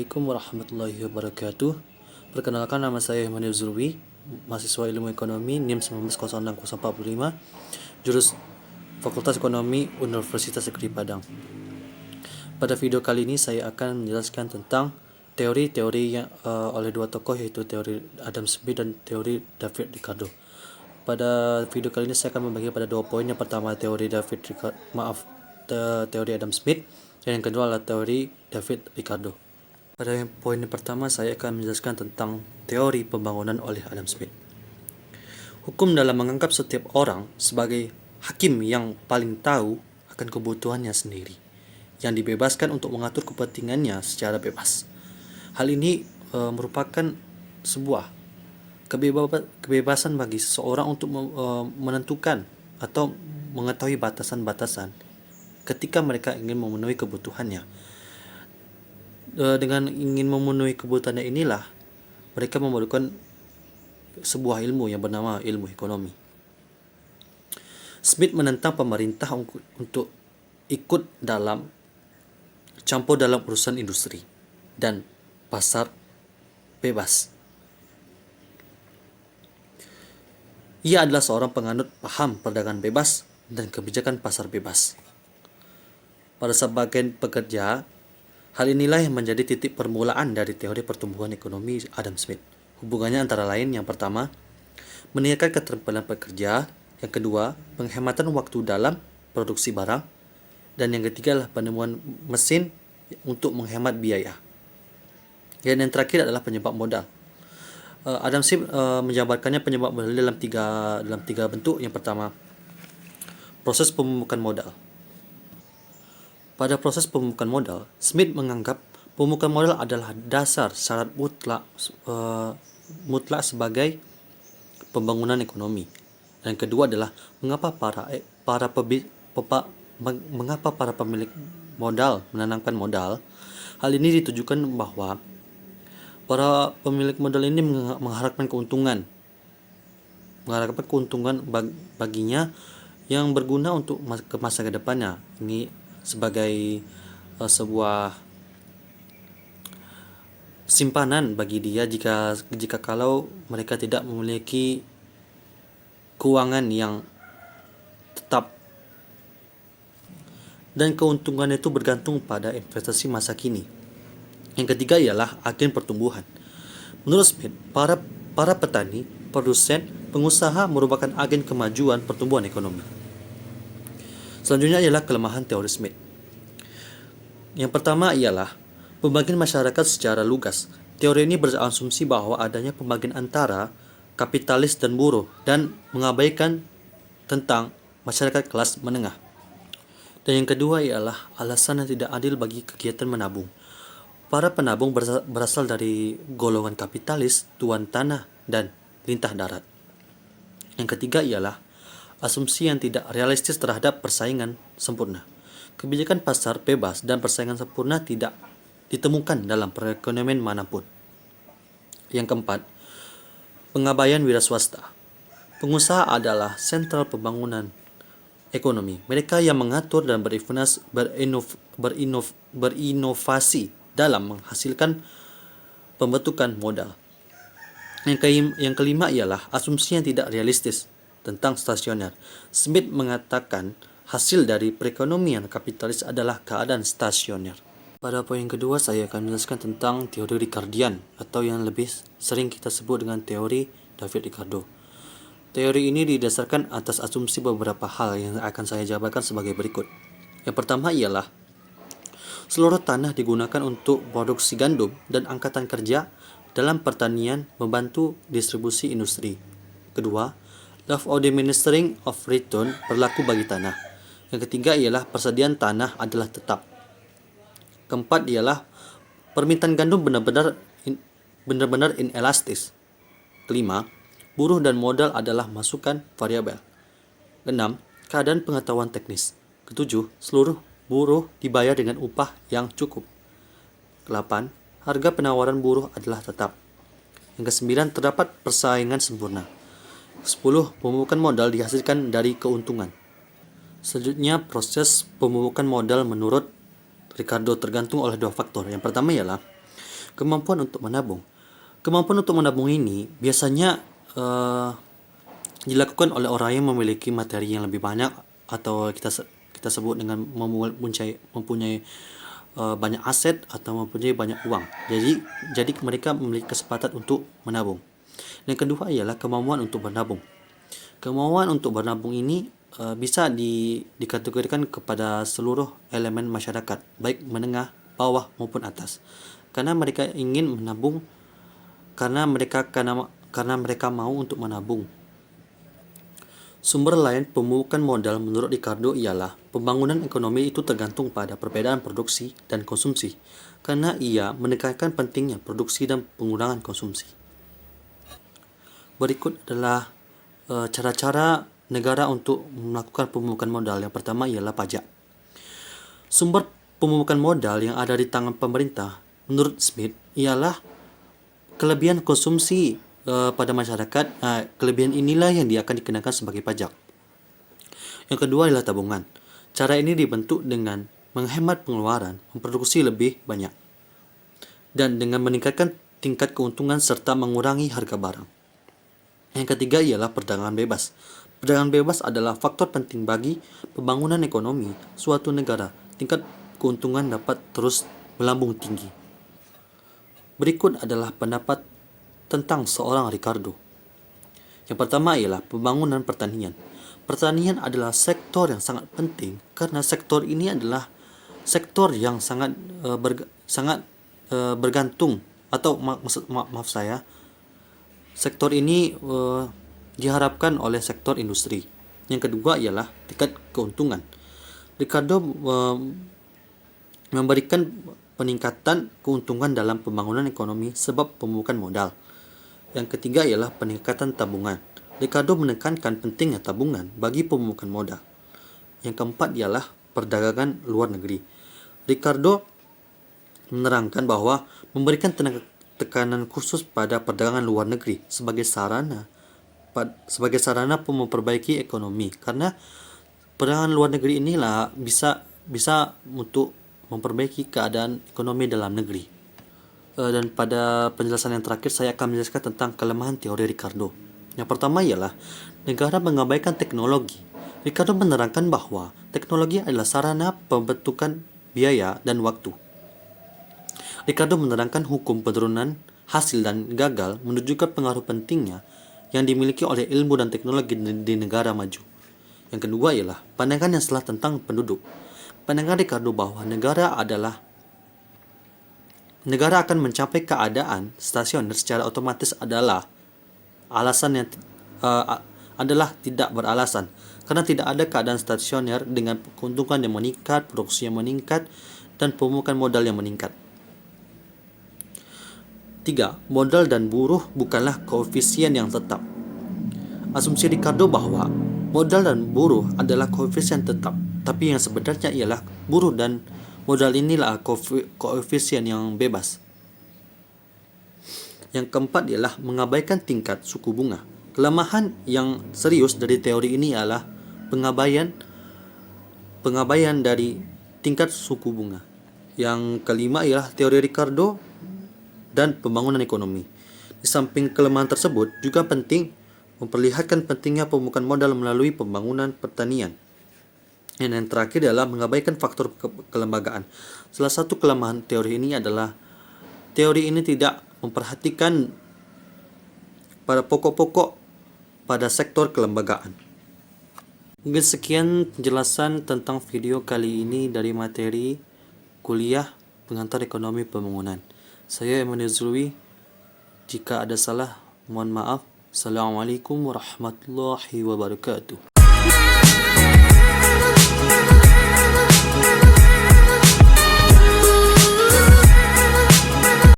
Assalamualaikum warahmatullahi wabarakatuh. Perkenalkan, nama saya Imanil Zurwi, mahasiswa Ilmu Ekonomi NIM 1906045, jurus Fakultas Ekonomi Universitas Negeri Padang. Pada video kali ini saya akan menjelaskan tentang teori-teori yang oleh dua tokoh, yaitu teori Adam Smith dan teori David Ricardo. Pada video kali ini saya akan membagi pada dua poin. Yang pertama teori teori Adam Smith, dan yang kedua adalah teori David Ricardo. Pada poin yang pertama saya akan menjelaskan tentang teori pembangunan oleh Adam Smith. Hukum dalam menganggap setiap orang sebagai hakim yang paling tahu akan kebutuhannya sendiri, yang dibebaskan untuk mengatur kepentingannya secara bebas. Hal ini merupakan sebuah kebebasan bagi seseorang untuk menentukan atau mengetahui batasan-batasan ketika mereka ingin memenuhi kebutuhannya. Dengan ingin memenuhi kebutuhannya inilah mereka memerlukan sebuah ilmu yang bernama ilmu ekonomi. Smith menentang pemerintah untuk ikut campur dalam urusan industri dan pasar bebas. Ia adalah seorang penganut paham perdagangan bebas dan kebijakan pasar bebas. Pada sebagian pekerja, hal inilah yang menjadi titik permulaan dari teori pertumbuhan ekonomi Adam Smith. Hubungannya antara lain, yang pertama, meningkatkan keterampilan pekerja, yang kedua, penghematan waktu dalam produksi barang, dan yang ketiga adalah penemuan mesin untuk menghemat biaya. Dan yang terakhir adalah penyebab modal. Adam Smith menjabarkannya penyebab modal dalam tiga bentuk. Yang pertama, proses pemupukan modal. Pada proses pemupukan modal, Smith menganggap pemupukan modal adalah dasar syarat mutlak sebagai pembangunan ekonomi. Dan kedua adalah mengapa para pemilik modal menanamkan modal. Hal ini ditujukan bahwa para pemilik modal ini mengharapkan keuntungan baginya yang berguna untuk ke masa kedepannya. Ini sebagai sebuah simpanan bagi dia jika kalau mereka tidak memiliki keuangan yang tetap, dan keuntungan itu bergantung pada investasi masa kini. Yang ketiga ialah agen pertumbuhan. Menurut Smith, para petani, produsen, pengusaha merupakan agen kemajuan pertumbuhan ekonomi. Selanjutnya ialah kelemahan teori Smith. Yang pertama ialah pembagian masyarakat secara lugas. Teori ini berasumsi bahwa adanya pembagian antara kapitalis dan buruh dan mengabaikan tentang masyarakat kelas menengah. Dan yang kedua ialah alasan yang tidak adil bagi kegiatan menabung. Para penabung berasal dari golongan kapitalis, tuan tanah, dan lintah darat. Yang ketiga ialah asumsi yang tidak realistis terhadap persaingan sempurna. Kebijakan pasar bebas dan persaingan sempurna tidak ditemukan dalam perekonomian manapun. Yang keempat, pengabaian wira swasta. Pengusaha adalah sentral pembangunan ekonomi. Mereka yang mengatur dan berinovasi dalam menghasilkan pembentukan modal. Yang kelima ialah asumsi yang tidak realistis tentang stasioner. Smith mengatakan hasil dari perekonomian kapitalis adalah keadaan stasioner. Pada poin kedua saya akan menjelaskan tentang teori Ricardian, atau yang lebih sering kita sebut dengan teori David Ricardo. Teori ini didasarkan atas asumsi beberapa hal yang akan saya jabarkan sebagai berikut. Yang pertama ialah seluruh tanah digunakan untuk produksi gandum dan angkatan kerja dalam pertanian membantu distribusi industri. Kedua, law of diminishing of return berlaku bagi tanah. Yang ketiga ialah persediaan tanah adalah tetap. Keempat ialah permintaan gandum benar-benar inelastis. Kelima, buruh dan modal adalah masukan variabel. Keenam, keadaan pengetahuan teknis. Ketujuh, seluruh buruh dibayar dengan upah yang cukup. Kedelapan, harga penawaran buruh adalah tetap. Yang kesembilan, terdapat persaingan sempurna. 10. Pemupukan modal dihasilkan dari keuntungan. Selanjutnya, proses pemupukan modal menurut Ricardo tergantung oleh dua faktor. Yang pertama ialah kemampuan untuk menabung. Kemampuan untuk menabung ini biasanya dilakukan oleh orang yang memiliki materi yang lebih banyak, atau kita sebut dengan mempunyai banyak aset atau mempunyai banyak uang. Jadi mereka memiliki kesempatan untuk menabung. Yang kedua ialah kemampuan untuk bernabung. Kemampuan untuk bernabung ini bisa dikategorikan kepada seluruh elemen masyarakat, baik menengah, bawah maupun atas. Karena mereka ingin menabung, karena mereka mau untuk menabung. Sumber lain pembukaan modal menurut Ricardo ialah pembangunan ekonomi itu tergantung pada perbedaan produksi dan konsumsi, karena ia menekankan pentingnya produksi dan pengurangan konsumsi. Berikut adalah cara-cara negara untuk melakukan pembukaan modal. Yang pertama ialah pajak. Sumber pembukaan modal yang ada di tangan pemerintah, menurut Smith, ialah kelebihan konsumsi pada masyarakat. Kelebihan inilah yang dia akan dikenakan sebagai pajak. Yang kedua adalah tabungan. Cara ini dibentuk dengan menghemat pengeluaran, memproduksi lebih banyak, dan dengan meningkatkan tingkat keuntungan serta mengurangi harga barang. Yang ketiga ialah perdagangan bebas. Perdagangan bebas adalah faktor penting bagi pembangunan ekonomi suatu negara. Tingkat keuntungan dapat terus melambung tinggi. Berikut adalah pendapat tentang seorang Ricardo. Yang pertama ialah pembangunan pertanian. Pertanian adalah sektor yang sangat penting karena sektor ini adalah sektor yang sangat bergantung, atau maaf saya, sektor ini diharapkan oleh sektor industri. Yang kedua ialah tingkat keuntungan. Ricardo memberikan peningkatan keuntungan dalam pembangunan ekonomi sebab pembukaan modal. Yang ketiga ialah peningkatan tabungan. Ricardo menekankan pentingnya tabungan bagi pembukaan modal. Yang keempat ialah perdagangan luar negeri. Ricardo menerangkan bahwa memberikan tekanan khusus pada perdagangan luar negeri sebagai sarana memperbaiki ekonomi, karena perdagangan luar negeri inilah bisa untuk memperbaiki keadaan ekonomi dalam negeri. Dan pada penjelasan yang terakhir, saya akan menjelaskan tentang kelemahan teori Ricardo. Yang pertama ialah negara mengabaikan teknologi. Ricardo menerangkan bahwa teknologi adalah sarana pembentukan biaya dan waktu. Ricardo menerangkan hukum penurunan hasil dan gagal menunjukkan pengaruh pentingnya yang dimiliki oleh ilmu dan teknologi di negara maju. Yang kedua ialah pandangan yang salah tentang penduduk. Pandangan Ricardo bahwa negara akan mencapai keadaan stasioner secara otomatis adalah tidak beralasan, karena tidak ada keadaan stasioner dengan keuntungan yang meningkat, produksi yang meningkat, dan pembukaan modal yang meningkat. 3. Modal dan buruh bukanlah koefisien yang tetap. Asumsi Ricardo bahwa modal dan buruh adalah koefisien tetap, tapi yang sebenarnya ialah buruh dan modal inilah koefisien yang bebas. Yang keempat ialah mengabaikan tingkat suku bunga. Kelemahan yang serius dari teori ini ialah pengabaian dari tingkat suku bunga. Yang kelima ialah teori Ricardo dan pembangunan ekonomi. Di samping kelemahan tersebut, juga penting memperlihatkan pentingnya pembukaan modal melalui pembangunan pertanian. Dan yang terakhir adalah mengabaikan faktor kelembagaan. Salah satu kelemahan teori ini adalah teori ini tidak memperhatikan pada pokok-pokok pada sektor kelembagaan. Mungkin sekian penjelasan tentang video kali ini dari materi kuliah pengantar ekonomi pembangunan. Saya Emmanuel Zurwi. Jika ada salah, mohon maaf. Assalamualaikum warahmatullahi wabarakatuh.